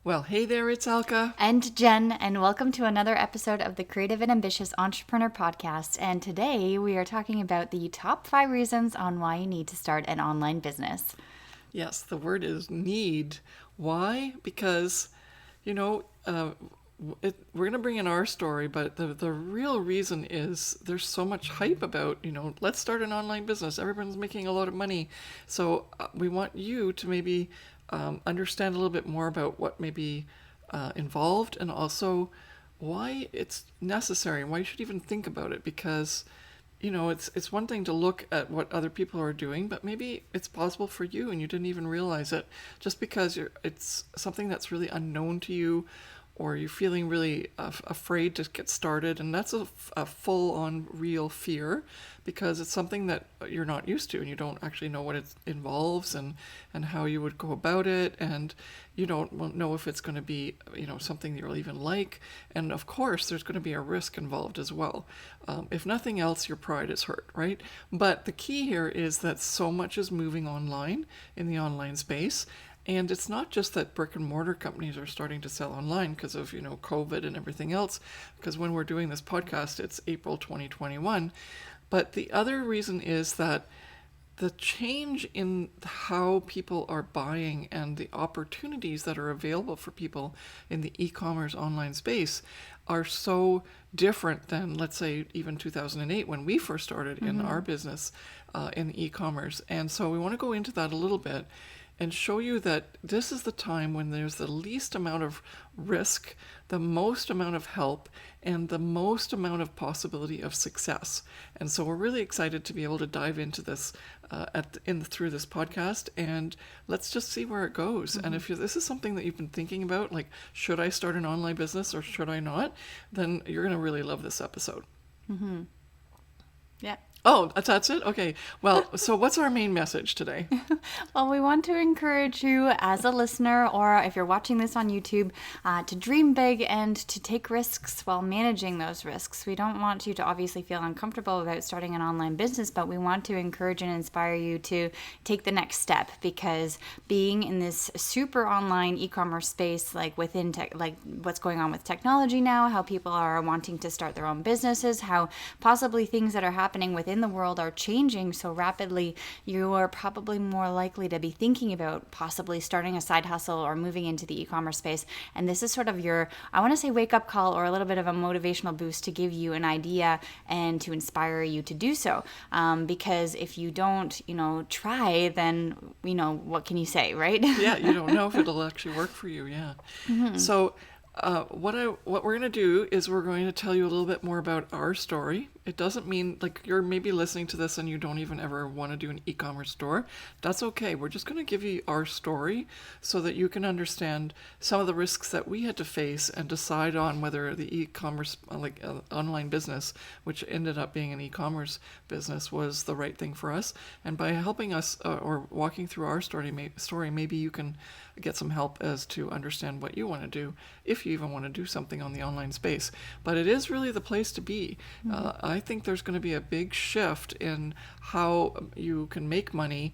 Well, hey there, it's Elke. And Jen, and welcome to another episode of the Creative and Ambitious Entrepreneur Podcast. And today we are talking about the top 5 reasons on why you need to start an online business. Yes, the word is need. Why? Because, you know, we're going to bring in our story, but the real reason is there's so much hype about, let's start an online business. Everyone's making a lot of money. So we want you to maybe understand a little bit more about what may be involved and also why it's necessary, why you should even think about it, because it's one thing to look at what other people are doing, but maybe it's possible for you and you didn't even realize it just because it's something that's really unknown to you, or you're feeling really afraid to get started. And that's a full-on real fear because it's something that you're not used to and you don't actually know what it involves and how you would go about it. And you don't know if it's going to be, something that you'll even like. And of course, there's going to be a risk involved as well. If nothing else, your pride is hurt, right? But the key here is that so much is moving online in the online space. And it's not just that brick and mortar companies are starting to sell online because of, COVID and everything else. Because when we're doing this podcast, it's April 2021. But the other reason is that the change in how people are buying and the opportunities that are available for people in the e-commerce online space are so different than, let's say, even 2008 when we first started in our business in e-commerce. And so we want to go into that a little bit and show you that this is the time when there's the least amount of risk, the most amount of help, and the most amount of possibility of success. And so we're really excited to be able to dive into this through this podcast, and let's just see where it goes. And if this is something that you've been thinking about, like, should I start an online business or should I not, then you're going to really love this episode. Yeah. Oh, that's it? Okay. Well, so what's our main message today? Well, we want to encourage you as a listener, or if you're watching this on YouTube, to dream big and to take risks while managing those risks. We don't want you to obviously feel uncomfortable about starting an online business, but we want to encourage and inspire you to take the next step, because being in this super online e-commerce space, like within tech, like what's going on with technology now, how people are wanting to start their own businesses, how possibly things that are happening within the world are changing so rapidly, you are probably more likely to be thinking about possibly starting a side hustle or moving into the e-commerce space. And this is sort of your, I want to say, wake up call, or a little bit of a motivational boost to give you an idea and to inspire you to do so. Because if you don't, try, then, what can you say, right? Yeah, you don't know if it'll actually work for you. Yeah. So what we're going to do is we're going to tell you a little bit more about our story. It doesn't mean like you're maybe listening to this and you don't even ever want to do an e-commerce store. That's okay. We're just going to give you our story so that you can understand some of the risks that we had to face and decide on whether the e-commerce, online business, which ended up being an e-commerce business, was the right thing for us. And by helping us or walking through our story, maybe you can get some help as to understand what you want to do, if you even want to do something on the online space. But it is really the place to be. I think there's going to be a big shift in how you can make money.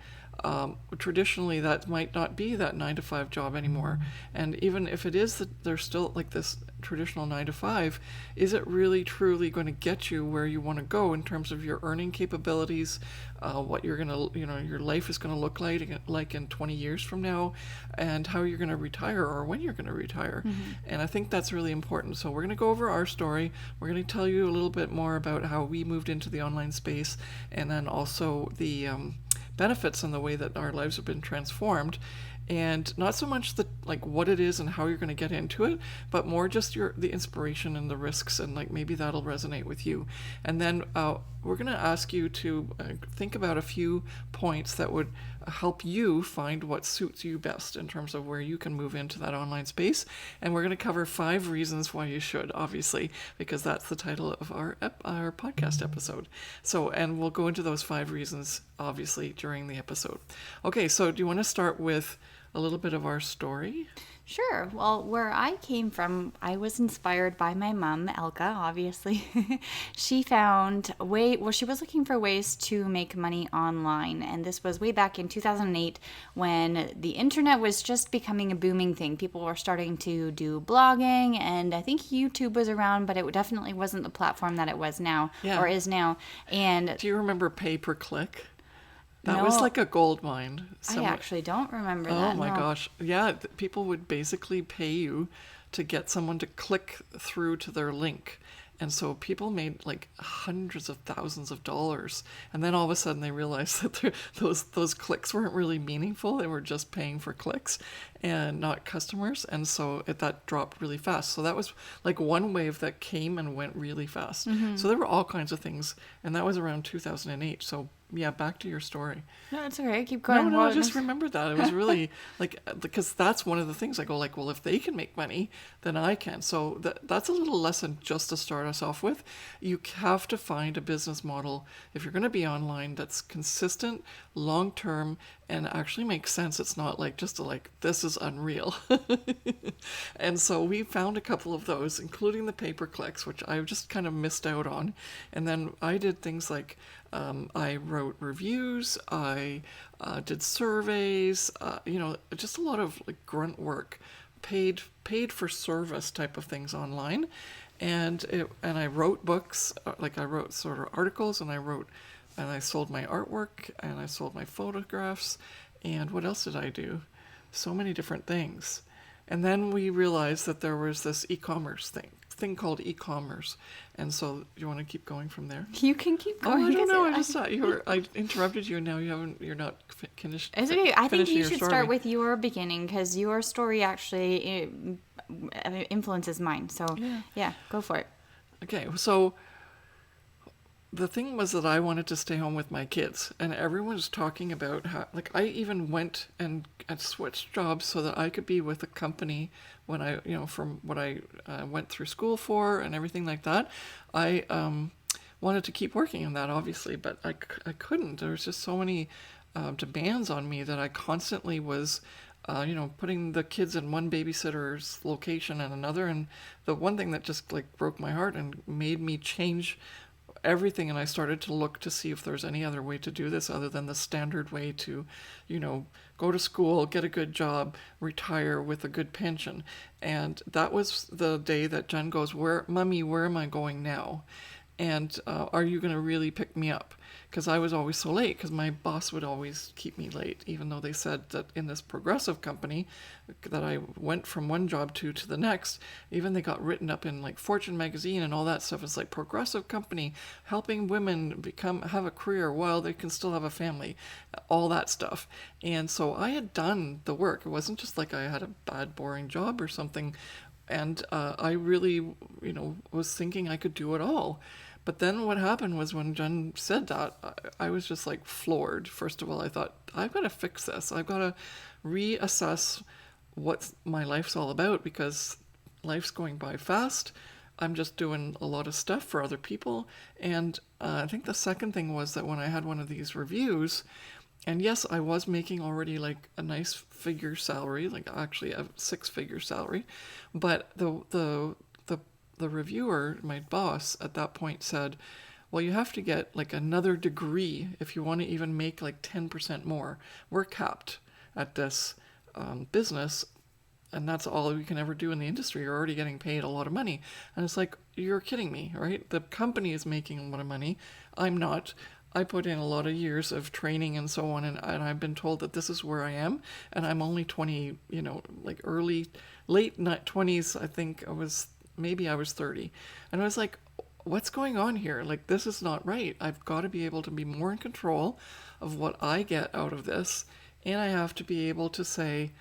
Traditionally, that might not be that 9-to-5 job anymore. And even if it is that there's still like this traditional 9-to-5, is it really truly going to get you where you want to go in terms of your earning capabilities, what you're going to, your life is going to look like in 20 years from now, and how you're going to retire or when you're going to retire. And I think that's really important. So we're going to go over our story. We're going to tell you a little bit more about how we moved into the online space, and then also the benefits and the way that our lives have been transformed, and not so much what it is and how you're going to get into it, but more just the inspiration and the risks, and maybe that'll resonate with you. And then we're going to ask you to think about a few points that would help you find what suits you best in terms of where you can move into that online space. And we're going to cover 5 reasons why you should, obviously, because that's the title of our podcast episode. So, and we'll go into those 5 reasons, obviously, during the episode. Okay, so do you want to start with a little bit of our story? Sure. Well, where I came from, I was inspired by my mom, Elka, obviously. She found she was looking for ways to make money online. And this was way back in 2008 when the internet was just becoming a booming thing. People were starting to do blogging, and I think YouTube was around, but it definitely wasn't the platform that it was now Yeah. or is now. And Do you remember pay per click? That was no, like a gold mine. I actually don't remember Oh that. my No. gosh. Yeah, people would basically pay you to get someone to click through to their link. And so people made like hundreds of thousands of dollars. And then all of a sudden they realized that those clicks weren't really meaningful. They were just paying for clicks and not customers. And so that dropped really fast. So that was like one wave that came and went really fast. So there were all kinds of things. And that was around 2008. So yeah, back to your story. No, it's okay. Keep No, going. no, I Well, just remembered that. It was really like, because that's one of the things I go like, well, if they can make money, then I can. So that's a little lesson just to start us off with. You have to find a business model if you're going to be online that's consistent, long term, and actually makes sense. It's not like just like, this is unreal. And so we found a couple of those, including the pay per clicks, which I just kind of missed out on. And then I did things like I wrote reviews, I did surveys, just a lot of like grunt work, paid for service type of things online, and I wrote books, like I wrote sort of articles, and I sold my artwork, and I sold my photographs, and what else did I do? So many different things. And then we realized that there was this e-commerce thing called e-commerce. And so you want to keep going from there? you can keep Oh, going. I don't know. I because just thought I interrupted you and now you're not finished. It's okay. I think finishing you your should story. start with your beginning because your story actually influences mine. So, yeah, go for it. Okay, so the thing was that I wanted to stay home with my kids, and everyone was talking about how, like, I even went and switched jobs so that I could be with a company when from what I went through school for and everything like that. I wanted to keep working in that, obviously, but I couldn't. There was just so many demands on me that I constantly was putting the kids in one babysitter's location and another. And the one thing that just like broke my heart and made me change everything, and I started to look to see if there's any other way to do this other than the standard way to, go to school, get a good job, retire with a good pension. And that was the day that Jen goes, Mommy, where am I going now? And are you going to really pick me up? Because I was always so late, because my boss would always keep me late, even though they said that in this progressive company that I went from one job to the next, even they got written up in like Fortune magazine and all that stuff. It's like progressive company helping women have a career while they can still have a family, all that stuff. And so I had done the work. It wasn't just like I had a bad, boring job or something. And I really, was thinking I could do it all. But then what happened was when Jen said that, I was just like floored. First of all, I thought, I've got to fix this. I've got to reassess what my life's all about, because life's going by fast. I'm just doing a lot of stuff for other people. And I think the second thing was that when I had one of these reviews, and yes, I was making already like a nice figure salary, like actually a 6-figure salary, but the reviewer, my boss at that point, said, well, you have to get like another degree if you want to even make like 10% more. We're capped at this business, and that's all we can ever do in the industry. You're already getting paid a lot of money. And it's like, you're kidding me, right? The company is making a lot of money. I'm not. I put in a lot of years of training and so on, and I've been told that this is where I am, and I'm only 20, like late 20s, I think maybe I was 30. And I was like, what's going on here? Like, this is not right. I've got to be able to be more in control of what I get out of this, and I have to be able to say,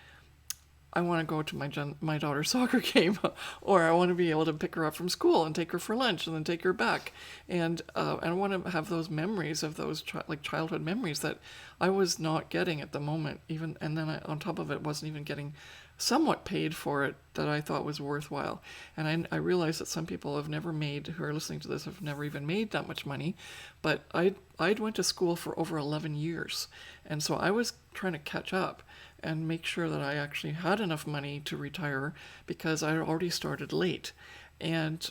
I want to go to my daughter's soccer game, or I want to be able to pick her up from school and take her for lunch and then take her back. And I want to have those memories of those childhood memories that I was not getting at the moment. And then on top of it, wasn't even getting somewhat paid for it that I thought was worthwhile. And I realized that some people who are listening to this have never even made that much money. But I'd went to school for over 11 years. And so I was trying to catch up. and make sure that I actually had enough money to retire because I already started late. And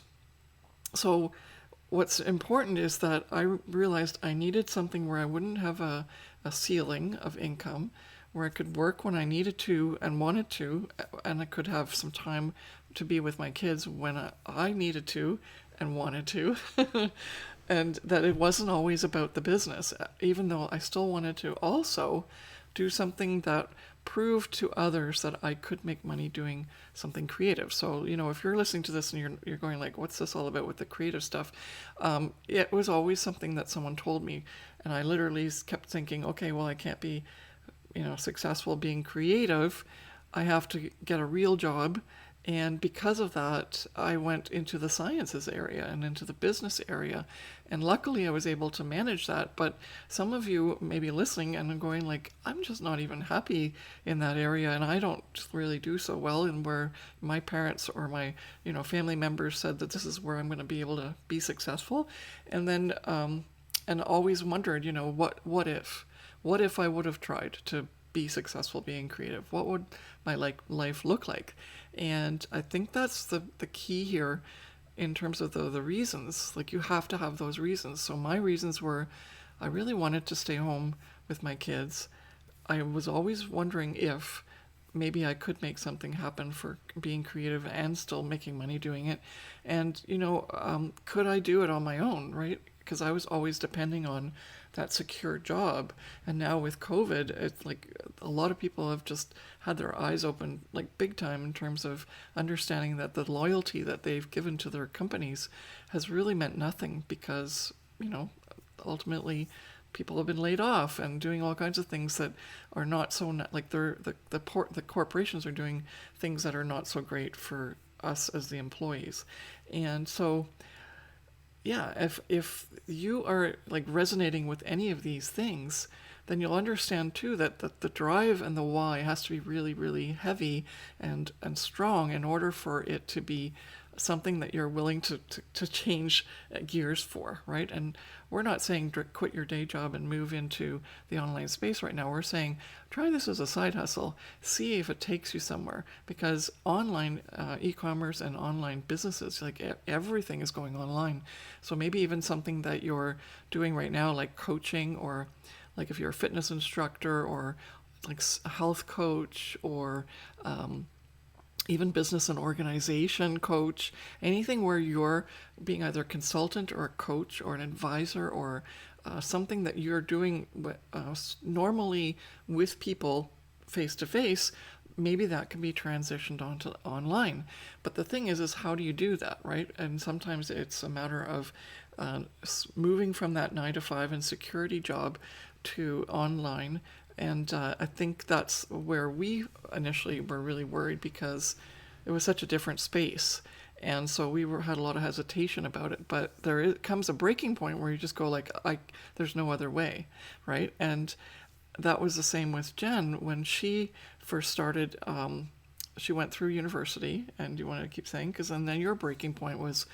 so what's important is that I realized I needed something where I wouldn't have a ceiling of income, where I could work when I needed to and wanted to, and I could have some time to be with my kids when I needed to and wanted to. And that it wasn't always about the business, even though I still wanted to also do something that proved to others that I could make money doing something creative. So, if you're listening to this and you're going like, what's this all about with the creative stuff? It was always something that someone told me, and I literally kept thinking, okay, well, I can't be, successful being creative. I have to get a real job. And because of that, I went into the sciences area and into the business area. And luckily, I was able to manage that. But some of you may be listening and going like, I'm just not even happy in that area. And I don't really do so well in where my parents or my, family members said that this is where I'm going to be able to be successful. And then, and always wondered, what if? What if I would have tried to be successful being creative? What would my life look like? And I think that's the key here in terms of the reasons. Like, you have to have those reasons. So my reasons were, I really wanted to stay home with my kids. I was always wondering if maybe I could make something happen for being creative and still making money doing it. And, could I do it on my own, right? Because I was always depending on that secure job. And now with COVID, it's like a lot of people have just had their eyes open like big time in terms of understanding that the loyalty that they've given to their companies has really meant nothing because, ultimately people have been laid off and doing all kinds of things that are not so like the corporations are doing things that are not so great for us as the employees. And so yeah, if you are like resonating with any of these things, then you'll understand too that the drive and the why has to be really, really heavy and strong in order for it to be something that you're willing to change gears for, right? And we're not saying quit your day job and move into the online space right now. We're saying try this as a side hustle, see if it takes you somewhere, because online e-commerce and online businesses, like everything is going online. So maybe even something that you're doing right now, like coaching, or like if you're a fitness instructor or like a health coach, or even business and organization coach, anything where you're being either a consultant or a coach or an advisor, or something that you're doing normally with people face to face, maybe that can be transitioned onto online. But the thing is how do you do that, right? And sometimes it's a matter of moving from that 9 to 5 and security job to online. And I think that's where we initially were really worried, because it was such a different space. And so we had a lot of hesitation about it. But comes a breaking point where you just go like, there's no other way, right? And that was the same with Jen when she first started. She went through university, and you want to keep saying, because then your breaking point was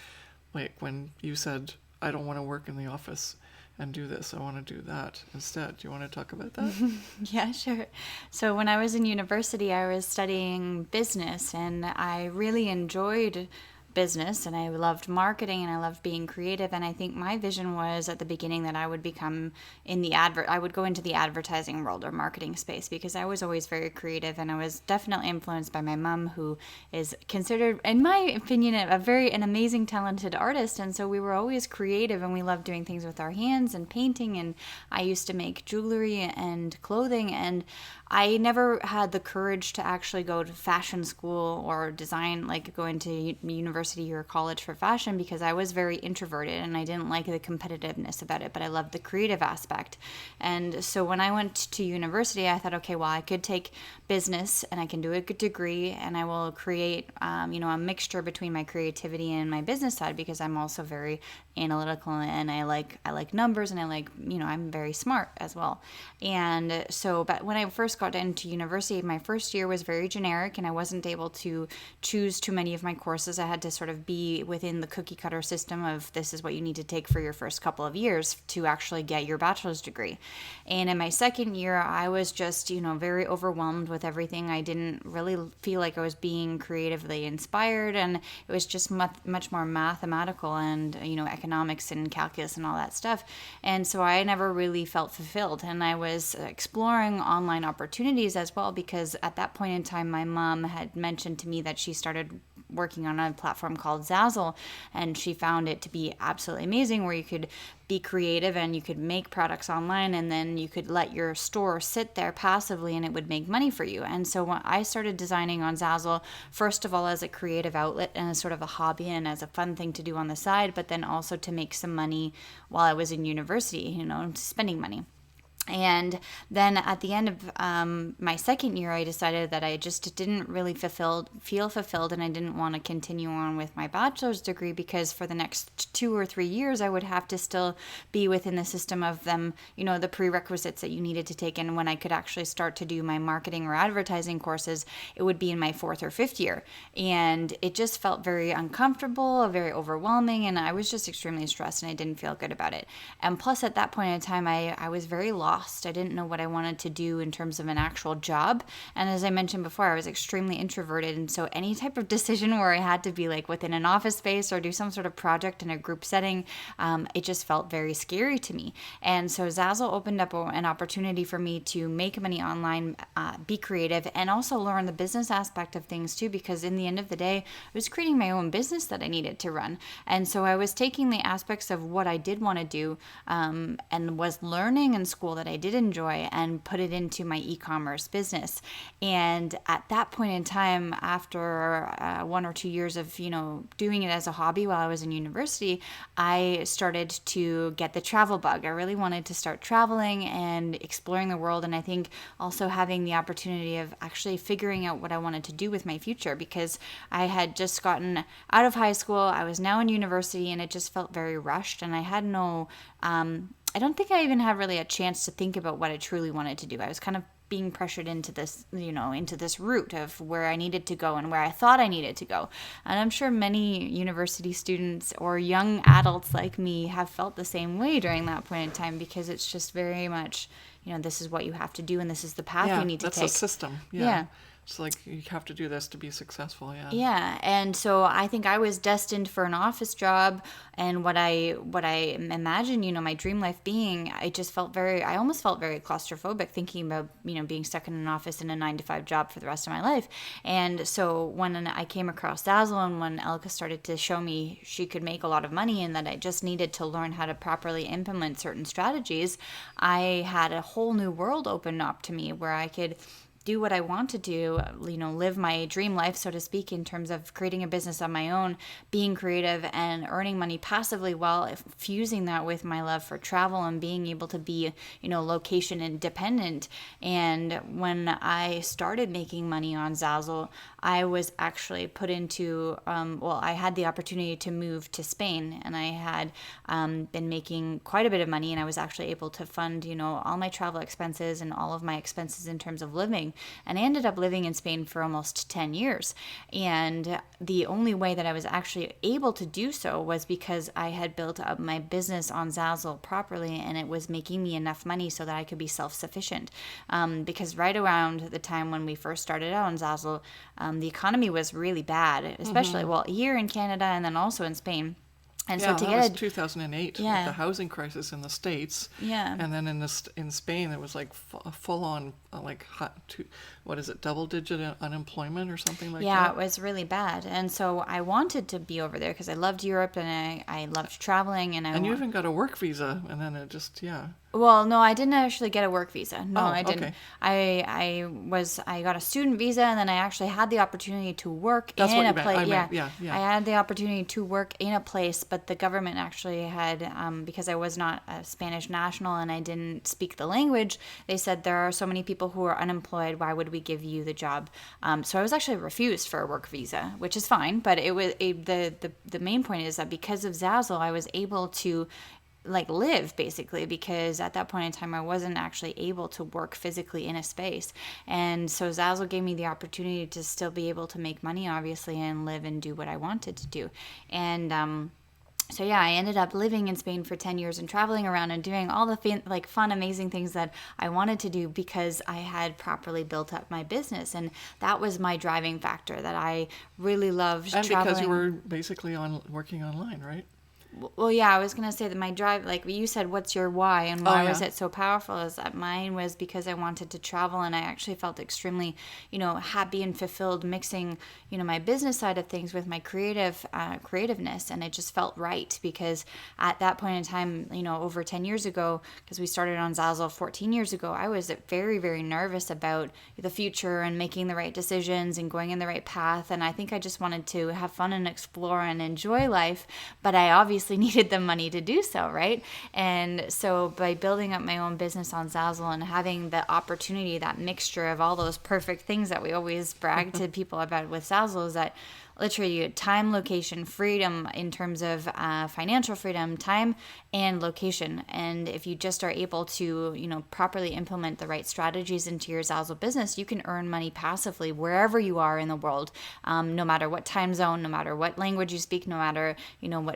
like when you said, I don't want to work in the office and do this. I want to do that instead. Do you want to talk about that? Yeah, sure. So when I was in university, I was studying business, and I really enjoyed business, and I loved marketing, and I loved being creative. And I think my vision was at the beginning that I would become I would go into the advertising world or marketing space, because I was always very creative, and I was definitely influenced by my mom, who is considered, in my opinion, an amazing talented artist. And so we were always creative, and we loved doing things with our hands and painting. And I used to make jewelry and clothing, and I never had the courage to actually go to fashion school or design, like go into university or college for fashion, because I was very introverted and I didn't like the competitiveness about it, but I loved the creative aspect. And so when I went to university, I thought, okay, well, I could take business and I can do a good degree, and I will create, a mixture between my creativity and my business side, because I'm also very analytical, and I like numbers, and I like, I'm very smart as well. And so, but when I first got into university, my first year was very generic, and I wasn't able to choose too many of my courses. I had to sort of be within the cookie cutter system of this is what you need to take for your first couple of years to actually get your bachelor's degree. And in my second year, I was just, very overwhelmed with everything. I didn't really feel like I was being creatively inspired, and it was just much more mathematical and, economics and calculus and all that stuff. And so I never really felt fulfilled. And I was exploring online opportunities as well, because at that point in time, my mom had mentioned to me that she started working on a platform called Zazzle, and she found it to be absolutely amazing, where you could be creative and you could make products online, and then you could let your store sit there passively and it would make money for you. And so when I started designing on Zazzle, first of all as a creative outlet and as sort of a hobby and as a fun thing to do on the side, but then also to make some money while I was in university, spending money. And then at the end of my second year, I decided that I just didn't really feel fulfilled, and I didn't want to continue on with my bachelor's degree, because for the next 2 or 3 years, I would have to still be within the system of them, the prerequisites that you needed to take. And when I could actually start to do my marketing or advertising courses, it would be in my 4th or 5th year. And it just felt very uncomfortable, very overwhelming, and I was just extremely stressed, and I didn't feel good about it. And plus, at that point in time, I was very lost. I didn't know what I wanted to do in terms of an actual job. And as I mentioned before, I was extremely introverted. And so any type of decision where I had to be like within an office space or do some sort of project in a group setting, it just felt very scary to me. And so Zazzle opened up an opportunity for me to make money online, be creative, and also learn the business aspect of things too, because in the end of the day, I was creating my own business that I needed to run. And so I was taking the aspects of what I did want to do, and was learning in school that I did enjoy, and put it into my e-commerce business. And at that point in time, after 1 or 2 years of doing it as a hobby while I was in university, I started to get the travel bug. I really wanted to start traveling and exploring the world, and I think also having the opportunity of actually figuring out what I wanted to do with my future, because I had just gotten out of high school, I was now in university, and it just felt very rushed, and I had no I don't think I even had really a chance to think about what I truly wanted to do. I was kind of being pressured into this, into this route of where I needed to go and where I thought I needed to go. And I'm sure many university students or young adults like me have felt the same way during that point in time, because it's just very much, this is what you have to do, and this is the path you need to take. That's a system. Yeah. It's like you have to do this to be successful. Yeah. Yeah, and so I think I was destined for an office job, and what I imagine, my dream life being, I almost felt very claustrophobic thinking about, being stuck in an office in a 9-to-5 job for the rest of my life. And so when I came across Zazzle, and when Elke started to show me she could make a lot of money, and that I just needed to learn how to properly implement certain strategies, I had a whole new world open up to me where I could do what I want to do, live my dream life, so to speak, in terms of creating a business on my own, being creative and earning money passively, while fusing that with my love for travel and being able to be, location independent. And when I started making money on Zazzle, I was actually put into, I had the opportunity to move to Spain, and I had been making quite a bit of money, and I was actually able to fund, all my travel expenses and all of my expenses in terms of living. And I ended up living in Spain for almost 10 years. And the only way that I was actually able to do so was because I had built up my business on Zazzle properly, and it was making me enough money so that I could be self-sufficient. Because right around the time when we first started out on Zazzle, the economy was really bad, especially, here in Canada and then also in Spain. And so to that get was 2008 with the housing crisis in the States. Yeah. And then in Spain, it was like full on, double-digit unemployment or something like that? Yeah, it was really bad. And so I wanted to be over there because I loved Europe, and I loved traveling. And you even got a work visa, and then it just, Well, no, I didn't actually get a work visa. No, I didn't. Okay. I got a student visa, and then I actually had the opportunity to work That's in what a you meant. place. Yeah. I had the opportunity to work in a place, but the government actually had, because I was not a Spanish national and I didn't speak the language, they said there are so many people people who are unemployed, why would we give you the job? So I was actually refused for a work visa, which is fine. But the main point is that because of Zazzle, I was able to like live basically, because at that point in time I wasn't actually able to work physically in a space. And so Zazzle gave me the opportunity to still be able to make money, obviously, and live and do what I wanted to do. And so yeah, I ended up living in Spain for 10 years and traveling around and doing all the fun, amazing things that I wanted to do because I had properly built up my business. And that was my driving factor, that I really loved And traveling. because you were basically working online, right? Well, yeah, I was going to say that my drive, like you said, what's your why and why was yeah. it so powerful, is that mine was because I wanted to travel, and I actually felt extremely, happy and fulfilled mixing, my business side of things with my creativeness. And it just felt right, because at that point in time, over 10 years ago, because we started on Zazzle 14 years ago, I was very, very nervous about the future and making the right decisions and going in the right path. And I think I just wanted to have fun and explore and enjoy life, but I obviously needed the money to do so, right? And so by building up my own business on Zazzle and having the opportunity, that mixture of all those perfect things that we always brag to people about with Zazzle, is that literally time, location, freedom in terms of financial freedom, time and location. And if you just are able to, properly implement the right strategies into your Zazzle business, you can earn money passively wherever you are in the world, no matter what time zone, no matter what language you speak, no matter,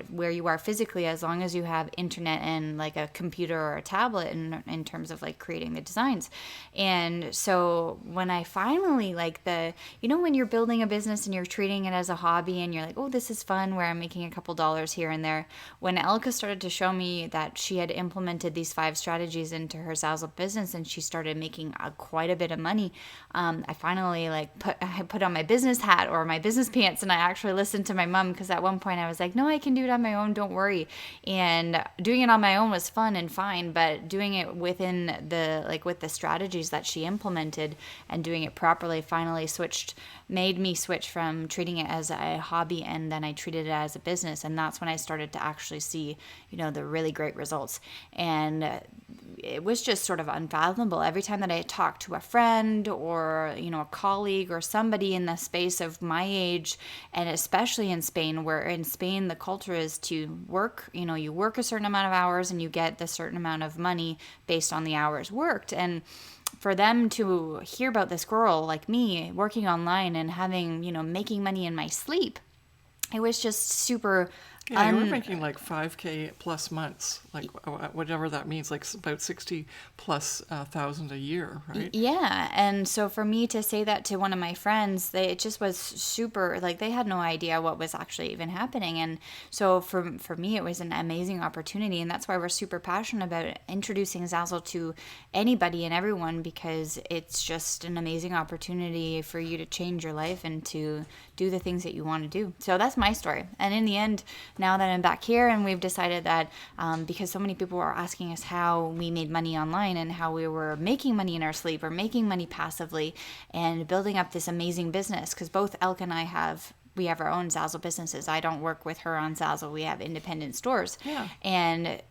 where you are physically, as long as you have internet and like a computer or a tablet in terms of like creating the designs. And so when I finally when you're building a business and you're treating it as a hobby and you're like, oh, this is fun, where I'm making a couple dollars here and there. When Elke started to show me that she had implemented these 5 strategies into her Zazzle business and she started making quite a bit of money, I finally put on my business hat or my business pants, and I actually listened to my mom, because at one point I was like, no, I can do it on my own, don't worry. And doing it on my own was fun and fine, but doing it within with the strategies that she implemented and doing it properly finally made me switch from treating it as a hobby, and then I treated it as a business. And that's when I started to actually see, the really great results. And it was just sort of unfathomable. Every time that I talked to a friend or, a colleague or somebody in the space of my age, and especially in Spain, where in Spain the culture is to work, you work a certain amount of hours and you get the certain amount of money based on the hours worked. And for them to hear about this girl like me working online and having, making money in my sleep, it was just super. Yeah, you were making like 5K plus months, like whatever that means, like about 60 plus thousand a year, right? Yeah. And so for me to say that to one of my friends, it just was super, they had no idea what was actually even happening. And so for me, it was an amazing opportunity. And that's why we're super passionate about introducing Zazzle to anybody and everyone, because it's just an amazing opportunity for you to change your life and to do the things that you want to do. So that's my story. And in the end, now that I'm back here and we've decided that because so many people were asking us how we made money online and how we were making money in our sleep or making money passively and building up this amazing business, because both Elke and I have our own Zazzle businesses. I don't work with her on Zazzle. We have independent stores. Yeah.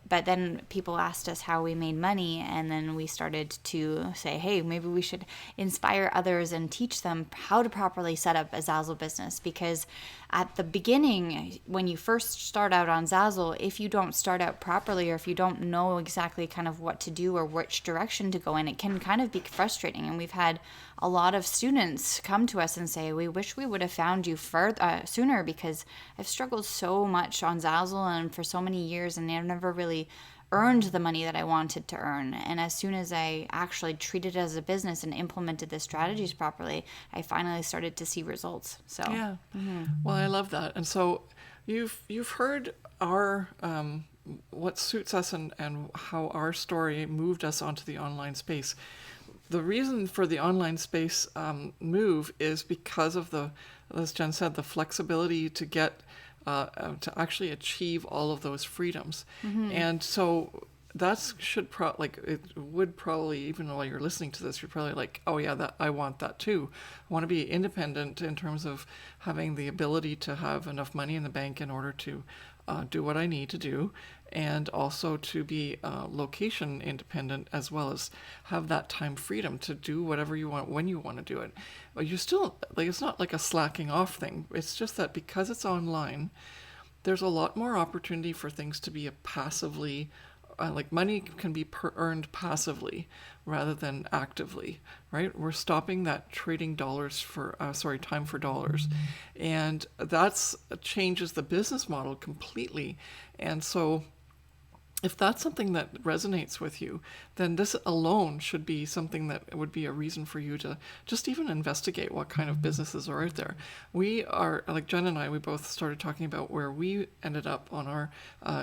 But then people asked us how we made money, and then we started to say, hey, maybe we should inspire others and teach them how to properly set up a Zazzle business. Because at the beginning, when you first start out on Zazzle, if you don't start out properly, or if you don't know exactly kind of what to do or which direction to go in, it can kind of be frustrating. And we've had a lot of students come to us and say, we wish we would have found you sooner, because I've struggled so much on Zazzle and for so many years, and I've never really earned the money that I wanted to earn. And as soon as I actually treated it as a business and implemented the strategies properly, I finally started to see results. So yeah. Well, I love that. And so you've heard our what suits us and how our story moved us onto the online space. The reason for the online space move is because of as Jen said, the flexibility to get to actually achieve all of those freedoms. And so that it would probably, even while you're listening to this, you're probably like, oh yeah, I want that too. I want to be independent in terms of having the ability to have enough money in the bank in order to do what I need to do, and also to be location independent, as well as have that time freedom to do whatever you want when you want to do it. But you still, like, it's not like a slacking off thing. It's just that because it's online, there's a lot more opportunity for things to be a passively, like money can be earned passively rather than actively, right? We're stopping that trading dollars for, time for dollars. And that's changes the business model completely. And so if that's something that resonates with you, then this alone should be something that would be a reason for you to just even investigate what kind of businesses are out there. We are, like Jen and I, we both started talking about where we ended up on our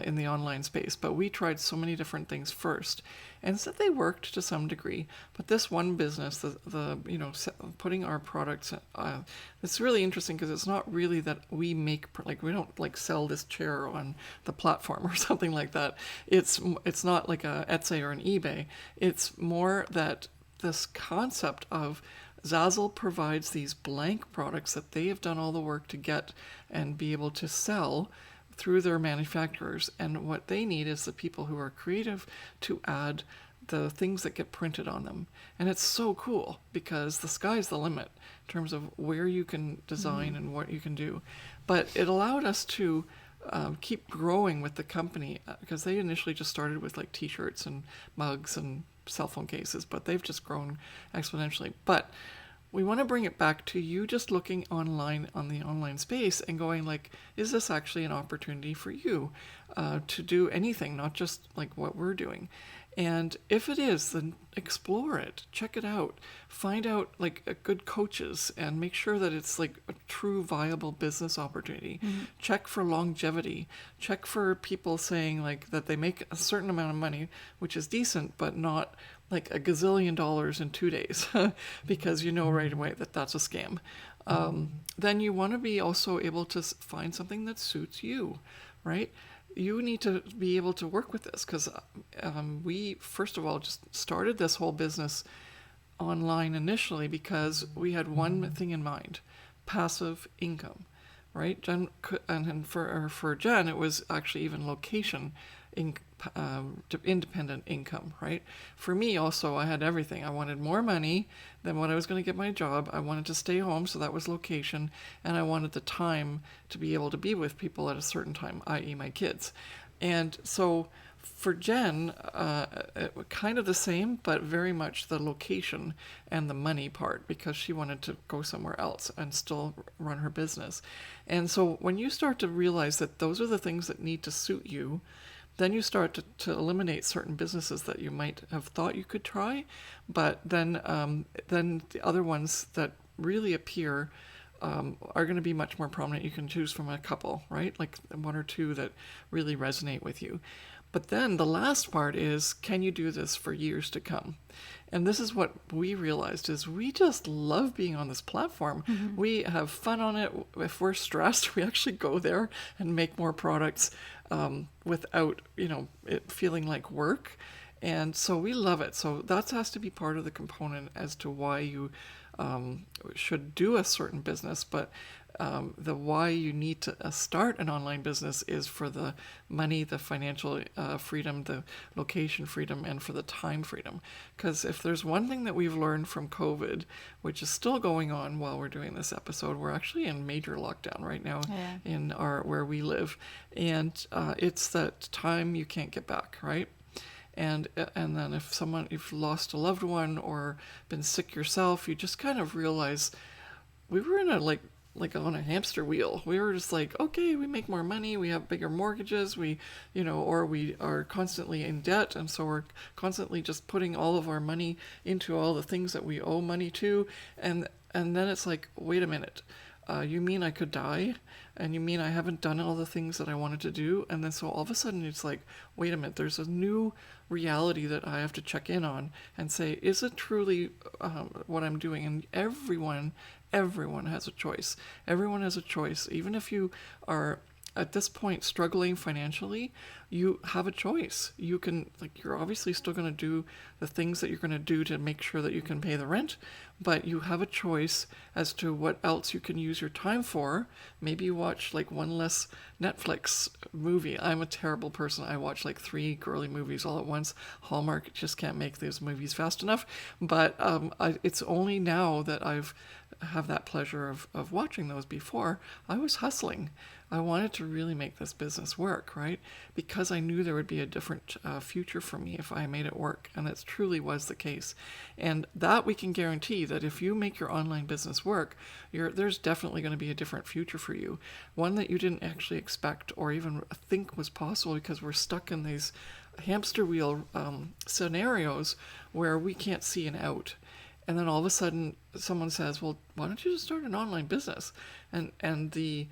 in the online space, but we tried so many different things first, and said they worked to some degree. But this one business, the putting our products, it's really interesting because it's not really that we make, like, we don't like sell this chair on the platform or something like that. It's not like a Etsy or an eBay. It's more that this concept of Zazzle provides these blank products that they have done all the work to get and be able to sell through their manufacturers. And what they need is the people who are creative to add the things that get printed on them. And it's so cool because the sky's the limit in terms of where you can design and what you can do. But it allowed us to keep growing with the company because they initially just started with like t-shirts and mugs and cell phone cases, but they've just grown exponentially. But we want to bring it back to you just looking online on the online space and going like, is this actually an opportunity for you to do anything, not just like what we're doing? And if it is, then explore it, check it out, find out like good coaches and make sure that it's like a true viable business opportunity. Check for longevity, check for people saying like that they make a certain amount of money, which is decent, but not like a gazillion dollars in 2 days because you know right away that that's a scam. Then you want to be also able to find something that suits you, right? You need to be able to work with this because we, first of all, just started this whole business online initially because we had one thing in mind: passive income, right? Jen, and for Jen, it was actually even location independent income, right? For me also, I had everything. I wanted more money than what I was going to get my job. I wanted to stay home, so that was location, and I wanted the time to be able to be with people at a certain time, i.e. my kids. And so for Jen, kind of the same, but very much the location and the money part because she wanted to go somewhere else and still run her business. And so when you start to realize that those are the things that need to suit you, then you start to eliminate certain businesses that you might have thought you could try, but then the other ones that really appear are going to be much more prominent. You can choose from a couple, right? Like one or two that really resonate with you. But then the last part is, can you do this for years to come? And this is what we realized is we just love being on this platform. We have fun on it. If we're stressed, we actually go there and make more products without, it feeling like work. And so we love it. So that has to be part of the component as to why you should do a certain business. But the why you need to start an online business is for the money, the financial freedom, the location freedom, and for the time freedom. Because if there's one thing that we've learned from COVID, which is still going on while we're doing this episode, we're actually in major lockdown right now in where we live, and it's that time you can't get back, right? And then if you've lost a loved one or been sick yourself, you just kind of realize we were in a like on a hamster wheel. We were just like, okay, we make more money, we have bigger mortgages, or we are constantly in debt, and so we're constantly just putting all of our money into all the things that we owe money to, and then it's like, wait a minute, you mean I could die? And you mean I haven't done all the things that I wanted to do? And then so all of a sudden it's like, wait a minute, there's a new reality that I have to check in on and say, is it truly what I'm doing? And everyone has a choice. Everyone has a choice. Even if you are at this point struggling financially, you have a choice. You're obviously still going to do the things that you're going to do to make sure that you can pay the rent, but you have a choice as to what else you can use your time for. Maybe you watch like one less Netflix movie. I'm a terrible person. I watch like 3 girly movies all at once. Hallmark just can't make those movies fast enough. But it's only now that I've have that pleasure of watching those. Before, I was hustling. I wanted to really make this business work, right? Because I knew there would be a different future for me if I made it work. And that truly was the case. And that we can guarantee that if you make your online business work, there's definitely going to be a different future for you. One that you didn't actually expect or even think was possible, because we're stuck in these hamster wheel scenarios where we can't see an out. And then all of a sudden someone says, well, why don't you just start an online business? And the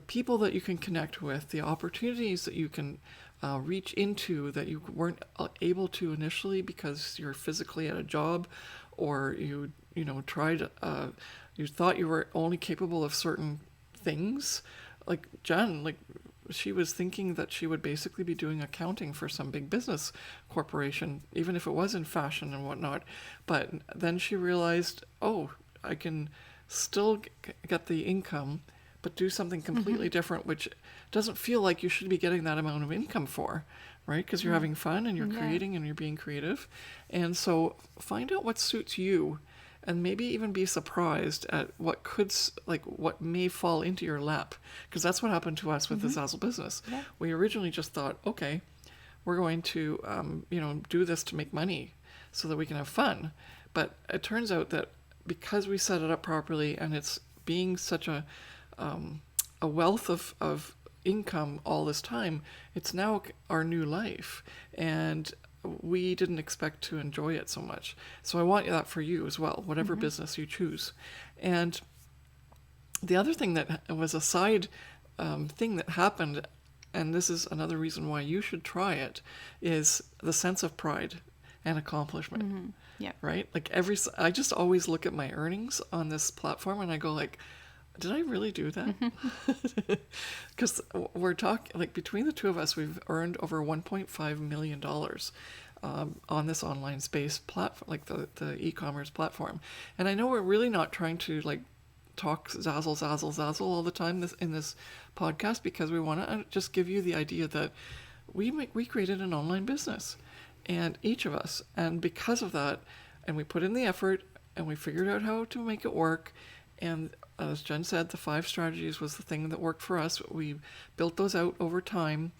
people that you can connect with, the opportunities that you can reach into that you weren't able to initially because you're physically at a job, or you tried, you thought you were only capable of certain things. Like Jen, like she was thinking that she would basically be doing accounting for some big business corporation, even if it was in fashion and whatnot. But then she realized, oh, I can still get the income, but do something completely different, which doesn't feel like you should be getting that amount of income for, right? Because you're having fun and you're creating and you're being creative. And so find out what suits you, and maybe even be surprised at what what may fall into your lap. Because that's what happened to us with the Zazzle business. Yeah. We originally just thought, okay, we're going to, do this to make money so that we can have fun. But it turns out that because we set it up properly, and it's being such a wealth of income all this time, it's now our new life. And we didn't expect to enjoy it so much. So I want that for you as well, whatever business you choose. And the other thing that was a side thing that happened, and this is another reason why you should try it, is the sense of pride and accomplishment. Yeah. Right? Like I just always look at my earnings on this platform and I go like, did I really do that? Because we're talking, like, between the two of us, we've earned over $1.5 million on this online space platform, like the e-commerce platform. And I know we're really not trying to like talk Zazzle all the time in this podcast, because we want to just give you the idea that we created an online business, and each of us, and because of that, and we put in the effort, and we figured out how to make it work. And as Jen said, the 5 strategies was the thing that worked for us. We built those out over time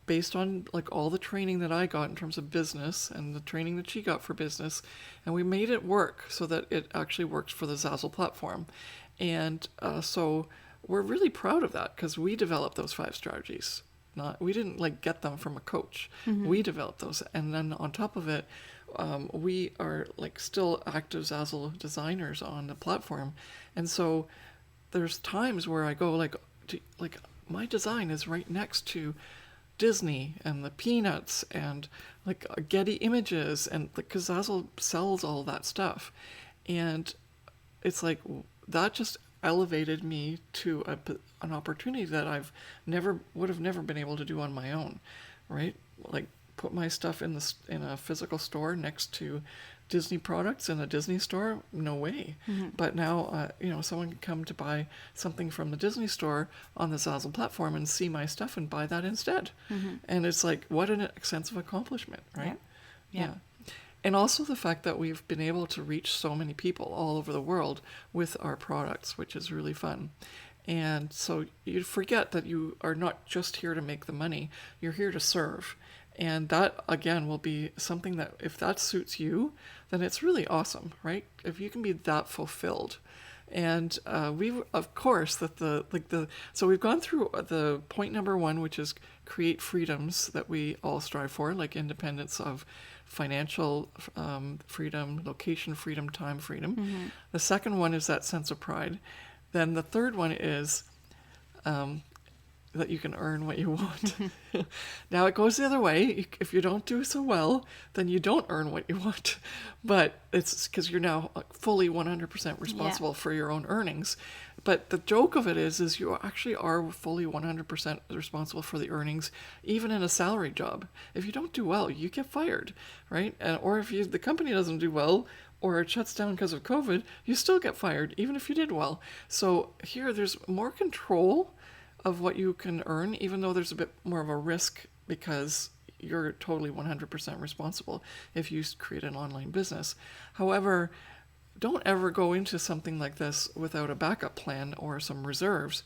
based on like all the training that I got in terms of business and the training that she got for business. And we made it work so that it actually works for the Zazzle platform. And so we're really proud of that, because we developed those 5 strategies. We didn't like get them from a coach. We developed those. And then on top of it, we are like still active Zazzle designers on the platform. And so there's times where I go like my design is right next to Disney and the Peanuts and like Getty Images, and because Zazzle sells all that stuff. And it's like that just elevated me to an opportunity that would have never been able to do on my own, right? Like put my stuff in a physical store next to Disney products in a Disney store, no way. But now, someone can come to buy something from the Disney store on the Zazzle platform and see my stuff and buy that instead. And it's like, what a sense of accomplishment, right? Yeah. And also the fact that we've been able to reach so many people all over the world with our products, which is really fun. And so you forget that you are not just here to make the money, you're here to serve. And that, again, will be something that if that suits you, then it's really awesome, right? If you can be that fulfilled. And we've, of course, so we've gone through the point number 1, which is create freedoms that we all strive for, like independence of financial freedom, location freedom, time freedom. The second one is that sense of pride. Then the third one is that you can earn what you want. Now it goes the other way. If you don't do so well, then you don't earn what you want. But it's because you're now fully 100% responsible for your own earnings. But the joke of it is you actually are fully 100% responsible for the earnings, even in a salary job. If you don't do well, you get fired, right? Or if the company doesn't do well, or it shuts down because of COVID, you still get fired, even if you did well. So here, there's more control of what you can earn, even though there's a bit more of a risk because you're totally 100% responsible if you create an online business. However, don't ever go into something like this without a backup plan or some reserves,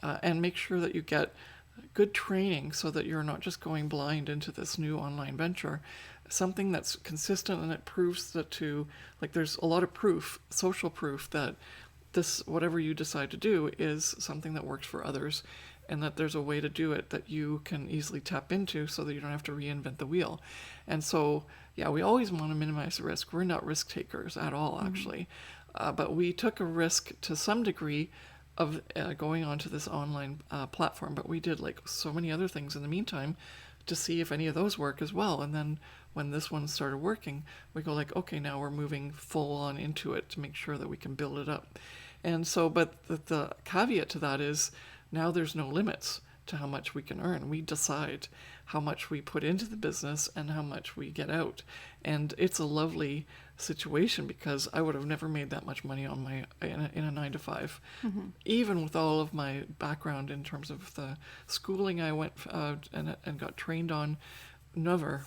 and make sure that you get good training so that you're not just going blind into this new online venture. Something that's consistent and it proves that there's a lot of proof, social proof, that this, whatever you decide to do, is something that works for others, and that there's a way to do it that you can easily tap into so that you don't have to reinvent the wheel. And so, yeah, we always want to minimize the risk. We're not risk takers at all, actually. But we took a risk to some degree of going onto this online platform, but we did like so many other things in the meantime to see if any of those work as well. And then when this one started working, we go like, okay, now we're moving full on into it to make sure that we can build it up. And so, but the caveat to that is now there's no limits to how much we can earn. We decide how much we put into the business and how much we get out. And it's a lovely situation because I would have never made that much money on in a 9-to-5, even with all of my background in terms of the schooling I went and got trained on. Never.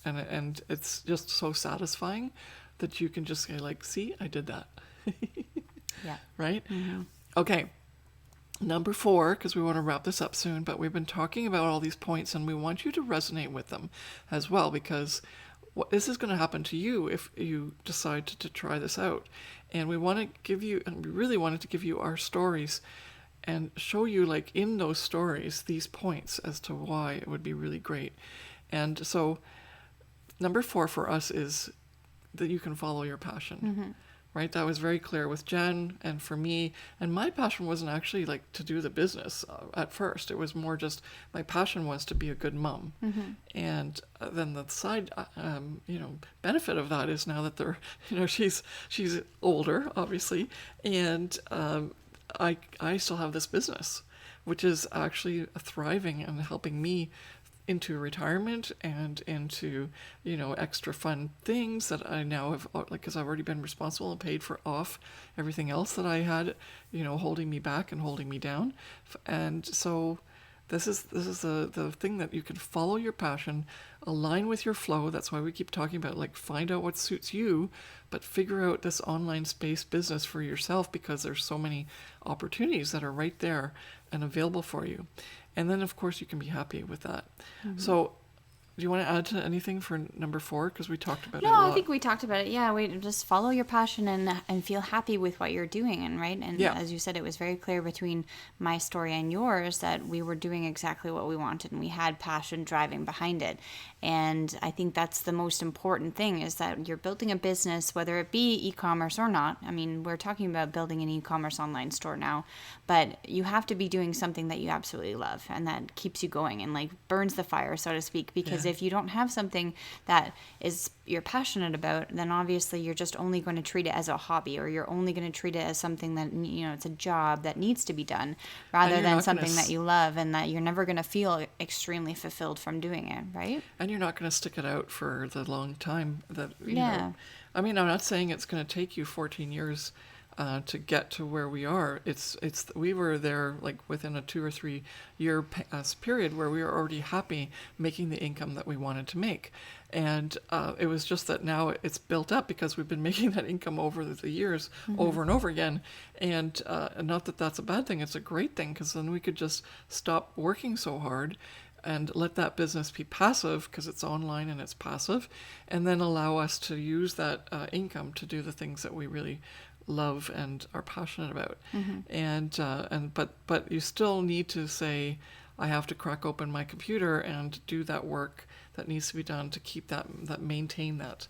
And it's just so satisfying that you can just say like, see, I did that. Yeah. Right? Okay. Number 4, because we want to wrap this up soon, but we've been talking about all these points and we want you to resonate with them as well, because this is going to happen to you if you decide to try this out. And we want to give you, and we really wanted to give you our stories and show you, like, in those stories, these points as to why it would be really great. And so number 4 for us is that you can follow your passion. Right? That was very clear with Jen and for me. And my passion wasn't actually like to do the business at first. It was more just my passion was to be a good mom. And then the side, benefit of that is now that they're, she's older, obviously, and I still have this business, which is actually thriving and helping me into retirement and into, extra fun things that I now have, like, because I've already been responsible and paid for off everything else that I had, holding me back and holding me down. And so this is the thing, that you can follow your passion, align with your flow. That's why we keep talking about, like, find out what suits you, but figure out this online space business for yourself, because there's so many opportunities that are right there and available for you. And then, of course, you can be happy with that. So do you want to add to anything for number 4? Because we talked about it a lot. No, I think we talked about it. Yeah, we just follow your passion and feel happy with what you're doing. And right. And as you said, it was very clear between my story and yours that we were doing exactly what we wanted, and we had passion driving behind it. And I think that's the most important thing, is that you're building a business, whether it be e-commerce or not. I mean, we're talking about building an e-commerce online store now, but you have to be doing something that you absolutely love and that keeps you going and, like, burns the fire, so to speak. Because if you don't have something that is you're passionate about, then obviously you're just only going to treat it as a hobby, or you're only going to treat it as something that, it's a job that needs to be done, rather than something that you love, and that you're never going to feel extremely fulfilled from doing it, right? And you're not going to stick it out for the long time that, know. I mean, I'm not saying it's going to take you 14 years to get to where we are. We were there like within a 2 or 3 year period where we were already happy making the income that we wanted to make. And it was just that now it's built up because we've been making that income over the years, over and over again. And not that that's a bad thing, it's a great thing, because then we could just stop working so hard and let that business be passive, because it's online and it's passive, and then allow us to use that income to do the things that we really love and are passionate about. But you still need to say, I have to crack open my computer and do that work that needs to be done to keep that maintain that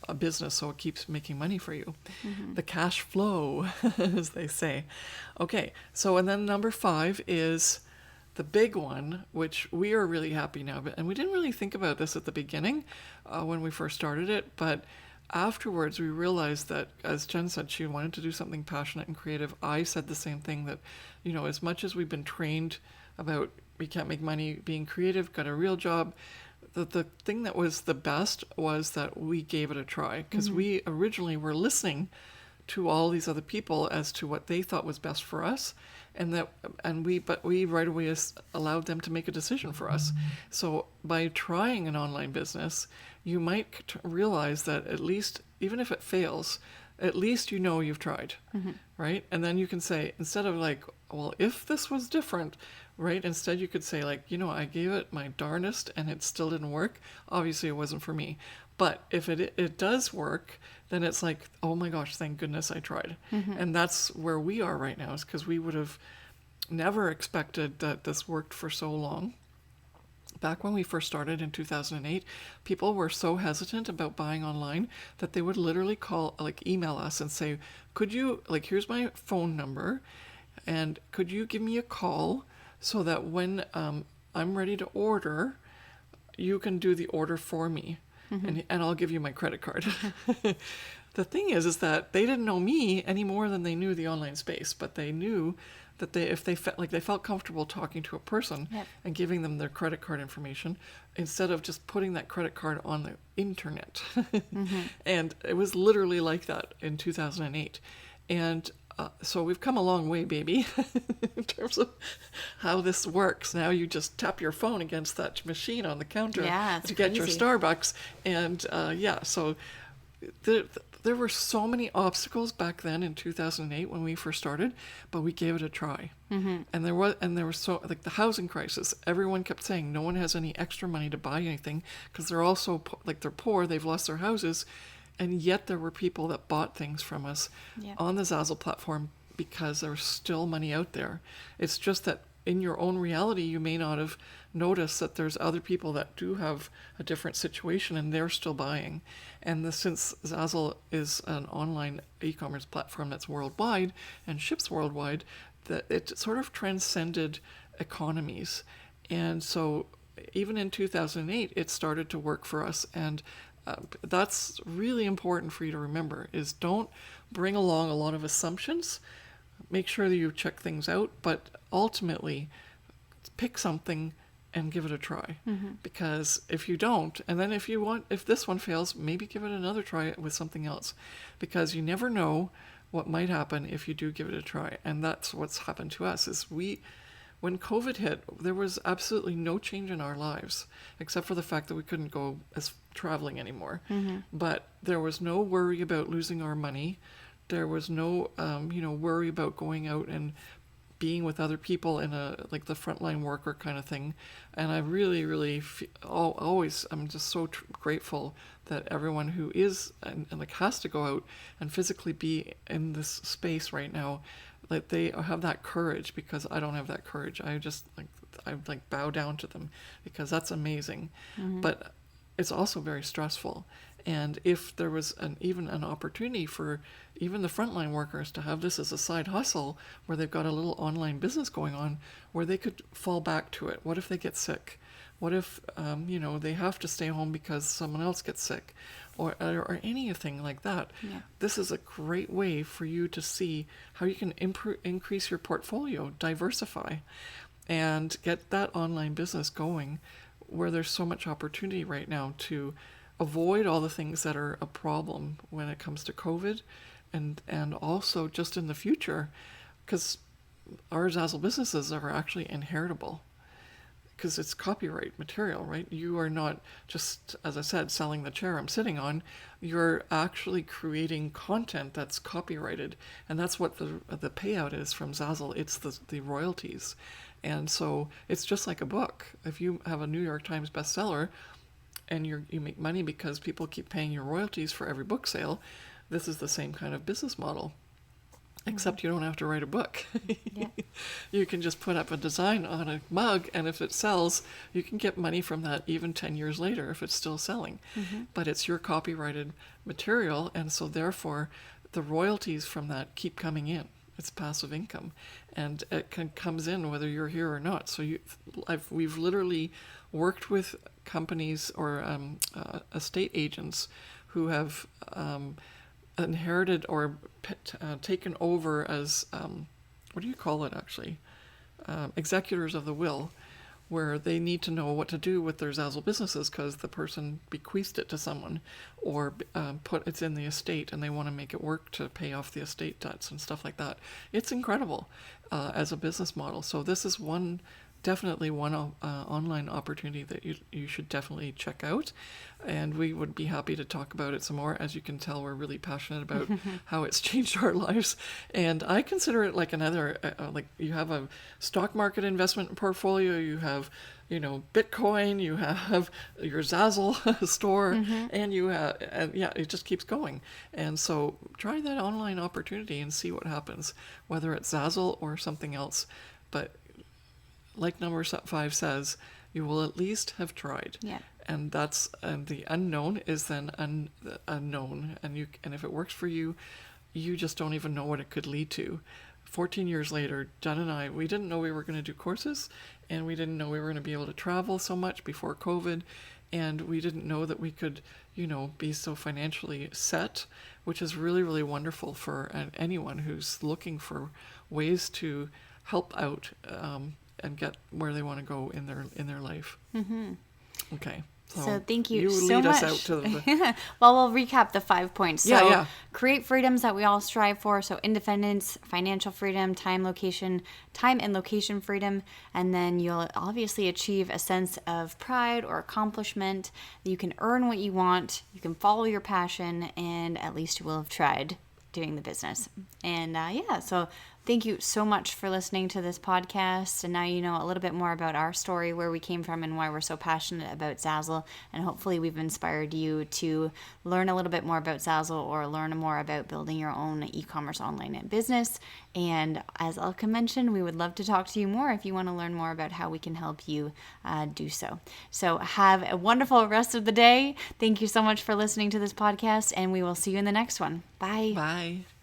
a business, so it keeps making money for you. The cash flow, as they say. Okay, so and then number 5 is the big one, which we are really happy now, and we didn't really think about this at the beginning when we first started it, but afterwards we realized that, as Jen said, she wanted to do something passionate and creative. I said the same thing, that, as much as we've been trained about we can't make money being creative, got a real job, the thing that was the best was that we gave it a try, because we originally were listening to all these other people as to what they thought was best for us, but we right away allowed them to make a decision for us. So by trying an online business, you might realize that at least, even if it fails, at least you know you've tried, right? And then you can say, instead of like, well, if this was different, right? Instead you could say like, I gave it my darnest and it still didn't work. Obviously it wasn't for me. But if it does work, then it's like, oh my gosh, thank goodness I tried. And that's where we are right now, is because we would have never expected that this worked for so long. Back when we first started in 2008, people were so hesitant about buying online that they would literally email us and say, could you, here's my phone number, and could you give me a call so that when I'm ready to order, you can do the order for me, and I'll give you my credit card. The thing is that they didn't know me any more than they knew the online space, but they knew that if they felt comfortable talking to a person and giving them their credit card information instead of just putting that credit card on the internet. And it was literally like that in 2008. And so we've come a long way, baby, in terms of how this works. Now you just tap your phone against that machine on the counter to get your Starbucks. And so there were so many obstacles back then in 2008 when we first started, but we gave it a try. And there was so, like, the housing crisis. Everyone kept saying no one has any extra money to buy anything because they're also they're poor, they've lost their houses, and yet there were people that bought things from us on the Zazzle platform because there was still money out there. It's just that in your own reality, you may not have noticed that there's other people that do have a different situation and they're still buying. And since Zazzle is an online e-commerce platform that's worldwide and ships worldwide, that it sort of transcended economies. And so even in 2008, it started to work for us. And that's really important for you to remember, is don't bring along a lot of assumptions. Make sure that you check things out, but ultimately pick something and give it a try. Because if you don't, and then if this one fails, maybe give it another try with something else, because you never know what might happen if you do give it a try. And that's what's happened to us. When COVID hit, there was absolutely no change in our lives, except for the fact that we couldn't go as traveling anymore. But there was no worry about losing our money. There was no, worry about going out and being with other people in the frontline worker kind of thing. And I really, really I'm just so grateful that everyone who is and has to go out and physically be in this space right now, that they have that courage, because I don't have that courage. I just I bow down to them, because that's amazing. But it's also very stressful. And if there was even an opportunity for even the frontline workers to have this as a side hustle, where they've got a little online business going on, where they could fall back to it. What if they get sick? What if they have to stay home because someone else gets sick, or anything like that? This is a great way for you to see how you can increase your portfolio, diversify, and get that online business going, where there's so much opportunity right now to avoid all the things that are a problem when it comes to COVID, and also just in the future, because our Zazzle businesses are actually inheritable, because it's copyright material, right? You are not just, as I said, selling the chair I'm sitting on. You're actually creating content that's copyrighted, and that's what the payout is from Zazzle. It's the royalties. And so it's just like a book. If you have a New York Times bestseller and you make money because people keep paying your royalties for every book sale, this is the same kind of business model. Except you don't have to write a book. You can just put up a design on a mug, and if it sells, you can get money from that even 10 years later if it's still selling. But it's your copyrighted material, and so therefore the royalties from that keep coming in. It's passive income, and it comes in whether you're here or not. So we've literally worked with companies or estate agents who have inherited or taken over as what do you call it actually, executors of the will, where they need to know what to do with their Zazzle businesses because the person bequeathed it to someone, or put it's in the estate and they want to make it work to pay off the estate debts and stuff like that. It's incredible as a business model. So this is definitely one online opportunity that you should definitely check out, and we would be happy to talk about it some more. As you can tell, we're really passionate about how it's changed our lives, and I consider it like another like you have a stock market investment portfolio, you have Bitcoin, you have your Zazzle store, and you have, and yeah, it just keeps going. And so try that online opportunity and see what happens, whether it's Zazzle or something else. But like number 5 says, you will at least have tried. Yeah. And that's the unknown is then unknown, and if it works for you, you just don't even know what it could lead to. 14 years later, Jen and I, we didn't know we were going to do courses, and we didn't know we were going to be able to travel so much before COVID, and we didn't know that we could, be so financially set, which is really, really wonderful for anyone who's looking for ways to help out and get where they want to go in their life. Okay. So thank you so lead much. us out to the... Well, we'll recap the 5 points. So Yeah. create freedoms that we all strive for. So independence, financial freedom, time and location freedom. And then you'll obviously achieve a sense of pride or accomplishment. You can earn what you want. You can follow your passion, and at least you will have tried doing the business. And so thank you so much for listening to this podcast. And now you know a little bit more about our story, where we came from, and why we're so passionate about Zazzle. And hopefully we've inspired you to learn a little bit more about Zazzle, or learn more about building your own e-commerce online business. And as Elke mentioned, we would love to talk to you more if you want to learn more about how we can help you do so. So have a wonderful rest of the day. Thank you so much for listening to this podcast, and we will see you in the next one. Bye. Bye.